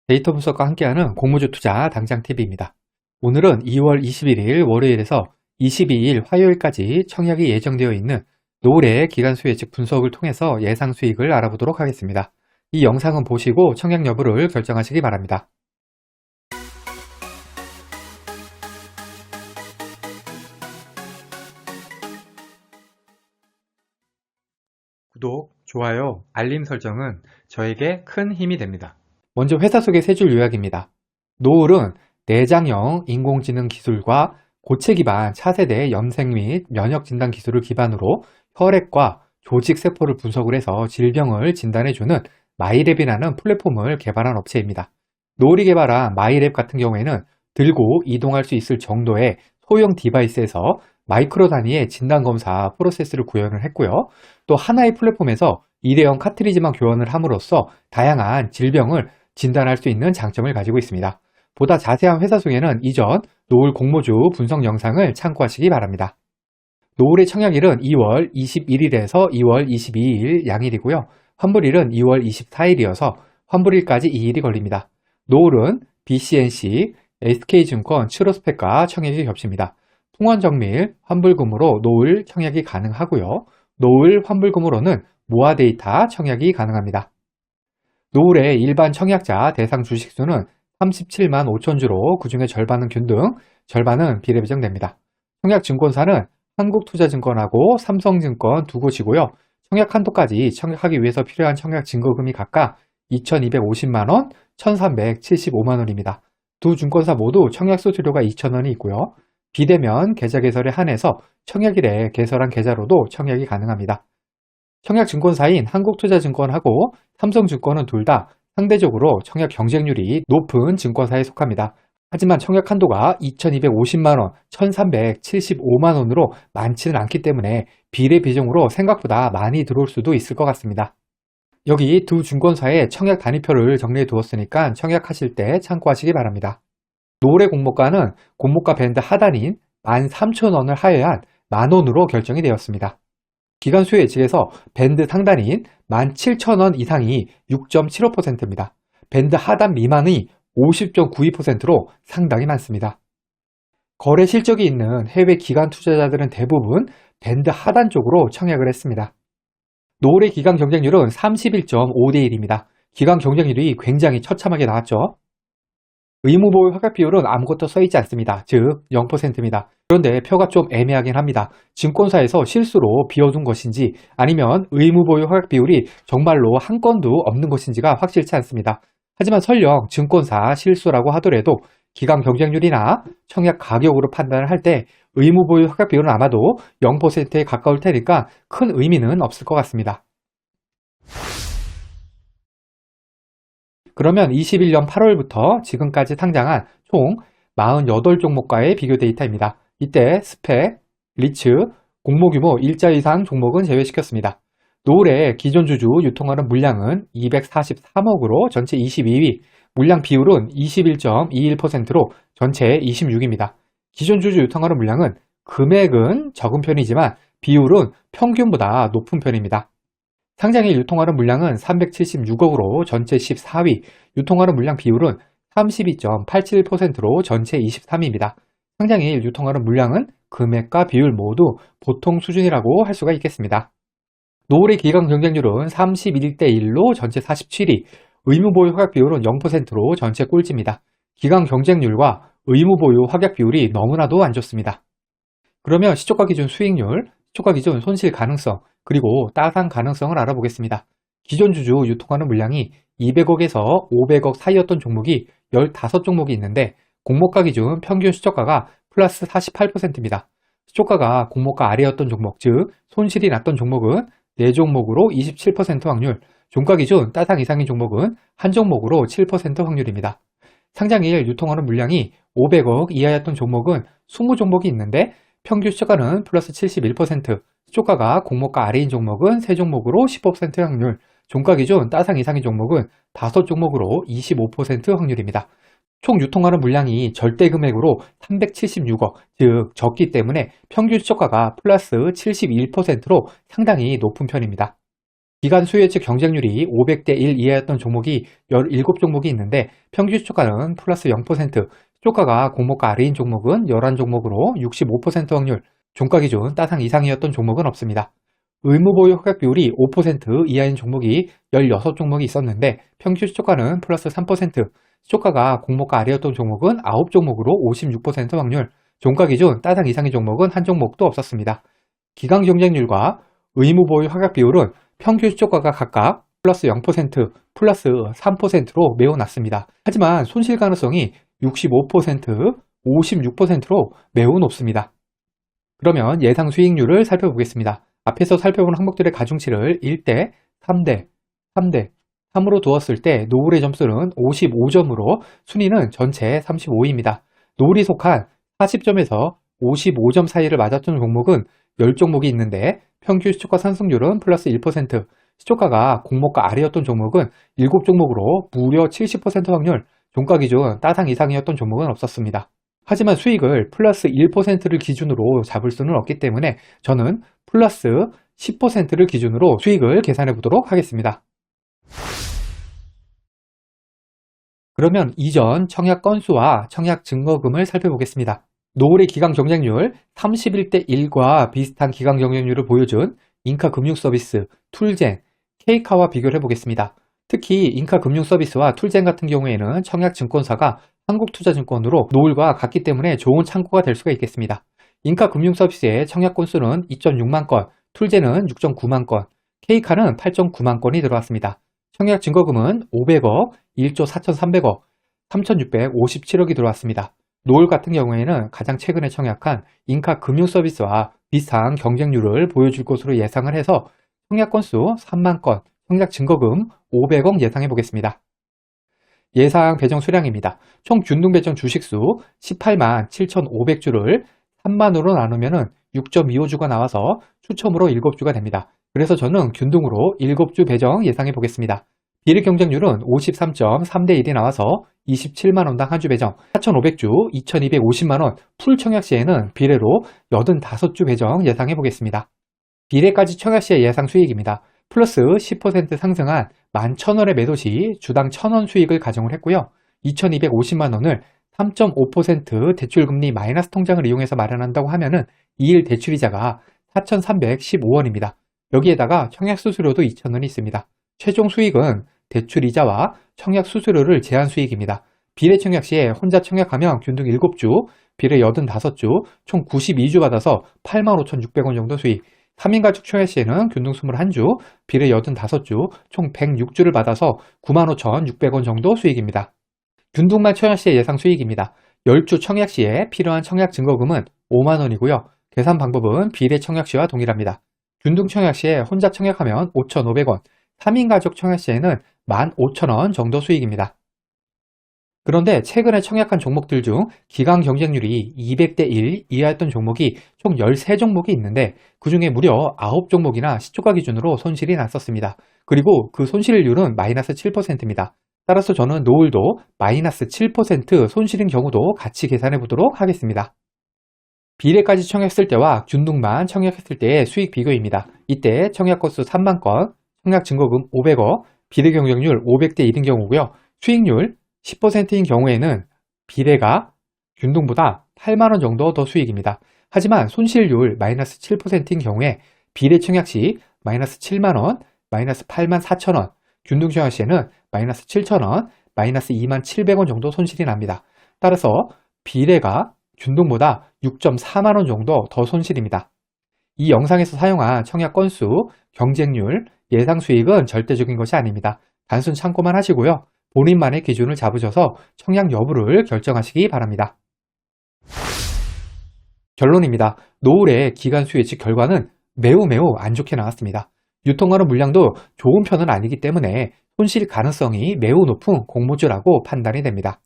데이터 분석과 함께하는 공모주 투자 당장 팁입니다. 오늘은 2월 21일 월요일에서 22일 화요일까지 청약이 예정되어 있는 노을의 기간수 예측 분석을 통해서 예상 수익을 알아보도록 하겠습니다. 이 영상은 보시고 청약 여부를 결정하시기 바랍니다. 구독, 좋아요, 알림 설정은 저에게 큰 힘이 됩니다. 먼저 회사 소개 세 줄 요약입니다. 노을은 내장형 인공지능 기술과 고체 기반 차세대 염색 및 면역 진단 기술을 기반으로 혈액과 조직 세포를 분석을 해서 질병을 진단해주는 마이랩이라는 플랫폼을 개발한 업체입니다. 노을이 개발한 마이랩 같은 경우에는 들고 이동할 수 있을 정도의 소형 디바이스에서 마이크로 단위의 진단검사 프로세스를 구현을 했고요. 또 하나의 플랫폼에서 일회용 카트리지만 교환을 함으로써 다양한 질병을 진단할 수 있는 장점을 가지고 있습니다. 보다 자세한 회사 소개는 이전 노을 공모주 분석 영상을 참고하시기 바랍니다. 노을의 청약일은 2월 21일에서 2월 22일 양일이고요. 환불일은 2월 24일이어서 환불일까지 2일이 걸립니다. 노을은 BCNC, SK증권, 츠로스펙과 청약이 겹칩니다. 통원정밀, 환불금으로 노을 청약이 가능하고요. 노을 환불금으로는 모아 데이터 청약이 가능합니다. 노을의 일반 청약자 대상 주식수는 37만 5천 주로 그중에 절반은 균등, 절반은 비례배정됩니다. 청약증권사는 한국투자증권하고 삼성증권 두 곳이고요. 청약 한도까지 청약하기 위해서 필요한 청약 증거금이 각각 2,250만원, 1,375만원입니다. 두 증권사 모두 청약 수수료가 2,000원이 있고요. 비대면 계좌 개설에 한해서 청약일에 개설한 계좌로도 청약이 가능합니다. 청약증권사인 한국투자증권하고 삼성증권은 둘 다 상대적으로 청약 경쟁률이 높은 증권사에 속합니다. 하지만 청약 한도가 2,250만원, 1,375만원으로 많지는 않기 때문에 비례 비중으로 생각보다 많이 들어올 수도 있을 것 같습니다. 여기 두 증권사의 청약 단위표를 정리해 두었으니까 청약하실 때 참고하시기 바랍니다. 노을의 공모가는 공모가 밴드 하단인 13,000원을 하회한 만원으로 결정이 되었습니다. 기간수 예측에서 밴드 상단인 17,000원 이상이 6.75%입니다. 밴드 하단 미만이 50.92%로 상당히 많습니다. 거래 실적이 있는 해외 기관 투자자들은 대부분 밴드 하단 쪽으로 청약을 했습니다. 노을의 기간 경쟁률은 31.5대 1입니다. 기간 경쟁률이 굉장히 처참하게 나왔죠. 의무보유 허가 비율은 아무것도 써있지 않습니다. 즉 0%입니다. 그런데 표가 좀 애매하긴 합니다. 증권사에서 실수로 비워둔 것인지 아니면 의무보유 허가 비율이 정말로 한 건도 없는 것인지가 확실치 않습니다. 하지만 설령 증권사 실수라고 하더라도 기간 경쟁률이나 청약 가격으로 판단을 할 때 의무보유 허가 비율은 아마도 0%에 가까울 테니까 큰 의미는 없을 것 같습니다. 그러면 21년 8월부터 지금까지 상장한 총 48종목과의 비교 데이터입니다. 이때 스펙, 리츠, 공모규모 일자 이상 종목은 제외시켰습니다. 노을의 기존 주주 유통하는 물량은 243억으로 전체 22위, 물량 비율은 21.21%로 전체 26입니다. 기존 주주 유통하는 물량은 금액은 적은 편이지만 비율은 평균보다 높은 편입니다. 상장일 유통하는 물량은 376억으로 전체 14위, 유통하는 물량 비율은 32.87%로 전체 23위입니다. 상장일 유통하는 물량은 금액과 비율 모두 보통 수준이라고 할 수가 있겠습니다. 노을의 기간 경쟁률은 31대 1로 전체 47위, 의무보유 허약 비율은 0%로 전체 꼴찌입니다. 기간 경쟁률과 의무보유 허약 비율이 너무나도 안 좋습니다. 그러면 시초가 기준 수익률, 시초가 기준 손실 가능성, 그리고 따상 가능성을 알아보겠습니다. 기존 주주 유통하는 물량이 200억에서 500억 사이였던 종목이 15종목이 있는데 공모가 기준 평균 시초가가 플러스 48%입니다. 시초가가 공모가 아래였던 종목, 즉 손실이 났던 종목은 4종목으로 27% 확률, 종가 기준 따상 이상인 종목은 한 종목으로 7% 확률입니다. 상장일 유통하는 물량이 500억 이하였던 종목은 20종목이 있는데 평균 시초가는 플러스 71%, 시초가가 공모가 아래인 종목은 3종목으로 15% 확률, 종가 기준 따상 이상인 종목은 5종목으로 25% 확률입니다. 총 유통하는 물량이 절대 금액으로 376억, 즉 적기 때문에 평균 시초가가 플러스 71%로 상당히 높은 편입니다. 기간 수요예측 경쟁률이 500대 1 이하였던 종목이 17종목이 있는데 평균 시초가는 플러스 0%, 시초가가 공모가 아래인 종목은 11종목으로 65% 확률, 종가 기준 따상 이상이었던 종목은 없습니다. 의무보유 허약 비율이 5% 이하인 종목이 16종목이 있었는데 평균 시초가는 플러스 3%, 시초가가 공모가 아래였던 종목은 9종목으로 56% 확률, 종가 기준 따상 이상인 종목은 한 종목도 없었습니다. 기간 경쟁률과 의무보유 허약 비율은 평균 시초가가 각각 플러스 0%, 플러스 3%로 매우 낮습니다. 하지만 손실 가능성이 65%, 56%로 매우 높습니다. 그러면 예상 수익률을 살펴보겠습니다. 앞에서 살펴본 항목들의 가중치를 1대, 3대, 3대, 3으로 두었을 때 노을의 점수는 55점으로 순위는 전체 35위입니다. 노을이 속한 40점에서 55점 사이를 맞았던 종목은 10종목이 있는데 평균 시초가 상승률은 플러스 1%, 시초가가 공모가 아래였던 종목은 7종목으로 무려 70% 확률, 종가 기준 따상 이상이었던 종목은 없었습니다. 하지만 수익을 플러스 1%를 기준으로 잡을 수는 없기 때문에 저는 플러스 10%를 기준으로 수익을 계산해 보도록 하겠습니다. 그러면 이전 청약 건수와 청약 증거금을 살펴보겠습니다. 노을의 기간 경쟁률 31대 1과 비슷한 기간 경쟁률을 보여준 인카금융서비스, 툴젠, 케이카와 비교를 해보겠습니다. 특히 인카금융서비스와 툴젠 같은 경우에는 청약증권사가 한국투자증권으로 노을과 같기 때문에 좋은 참고가 될 수가 있겠습니다. 인카금융서비스의 청약 건수는 2.6만 건, 툴젠은 6.9만 건, 케이카는 8.9만 건이 들어왔습니다. 청약 증거금은 500억, 1조 4,300억, 3,657억이 들어왔습니다. 노을 같은 경우에는 가장 최근에 청약한 인카금융서비스와 비슷한 경쟁률을 보여줄 것으로 예상을 해서 청약 건수 3만 건, 청약 증거금 500억 예상해 보겠습니다. 예상 배정 수량입니다. 총 균등 배정 주식수 18만 7,500주를 3만으로 나누면 6.25주가 나와서 추첨으로 7주가 됩니다. 그래서 저는 균등으로 7주 배정 예상해 보겠습니다. 비례 경쟁률은 53.3대 1이 나와서 27만원당 한 주 배정, 4,500주 2,250만원, 풀 청약 시에는 비례로 85주 배정 예상해 보겠습니다. 비례까지 청약 시의 예상 수익입니다. 플러스 10% 상승한 11,000원의 매도 시 주당 1,000원 수익을 가정을 했고요. 2,250만원을 3.5% 대출금리 마이너스 통장을 이용해서 마련한다고 하면은 2일 대출이자가 4,315원입니다. 여기에다가 청약 수수료도 2,000원이 있습니다. 최종 수익은 대출이자와 청약 수수료를 제한 수익입니다. 비례 청약 시에 혼자 청약하면 균등 7주, 비례 85주, 총 92주 받아서 85,600원 정도 수익. 3인 가족 청약 시에는 균등 21주, 비례 85주, 총 106주를 받아서 95,600원 정도 수익입니다. 균등만 청약 시의 예상 수익입니다. 10주 청약 시에 필요한 청약 증거금은 5만원이고요. 계산 방법은 비례 청약 시와 동일합니다. 균등 청약 시에 혼자 청약하면 5,500원, 3인 가족 청약 시에는 15,000원 정도 수익입니다. 그런데 최근에 청약한 종목들 중 기간 경쟁률이 200대 1 이하였던 종목이 총 13종목이 있는데 그 중에 무려 9종목이나 시초가 기준으로 손실이 났었습니다. 그리고 그 손실률은 마이너스 7%입니다. 따라서 저는 노을도 마이너스 7% 손실인 경우도 같이 계산해 보도록 하겠습니다. 비례까지 청약했을 때와 균등만 청약했을 때의 수익 비교입니다. 이때 청약 건수 3만 건, 청약 증거금 500억, 비례 경쟁률 500대 1인 경우고요. 수익률 10%인 경우에는 비례가 균등보다 8만원 정도 더 수익입니다. 하지만 손실률 마이너스 7%인 경우에 비례 청약 시 마이너스 7만원, 마이너스 8만 4천원, 균등 청약 시에는 마이너스 7천원, 마이너스 2만 700원 정도 손실이 납니다. 따라서 비례가 균등보다 6.4만원 정도 더 손실입니다. 이 영상에서 사용한 청약 건수, 경쟁률, 예상 수익은 절대적인 것이 아닙니다. 단순 참고만 하시고요. 본인만의 기준을 잡으셔서 청약 여부를 결정하시기 바랍니다. 결론입니다. 노을의 기간 수예측 결과는 매우 안 좋게 나왔습니다. 유통하는 물량도 좋은 편은 아니기 때문에 손실 가능성이 매우 높은 공모주라고 판단이 됩니다.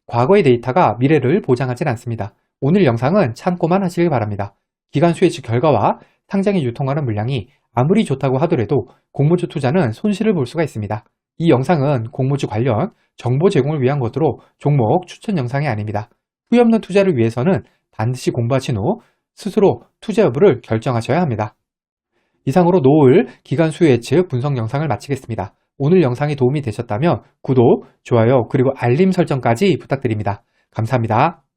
과거의 데이터가 미래를 보장하진 않습니다. 오늘 영상은 참고만 하시길 바랍니다. 기간 수예측 결과와 상장에 유통하는 물량이 아무리 좋다고 하더라도 공모주 투자는 손실을 볼 수가 있습니다. 이 영상은 공모주 관련 정보 제공을 위한 것으로 종목 추천 영상이 아닙니다. 후회 없는 투자를 위해서는 반드시 공부하신 후 스스로 투자 여부를 결정하셔야 합니다. 이상으로 노을 기간 수요 예측 분석 영상을 마치겠습니다. 오늘 영상이 도움이 되셨다면 구독, 좋아요, 그리고 알림 설정까지 부탁드립니다. 감사합니다.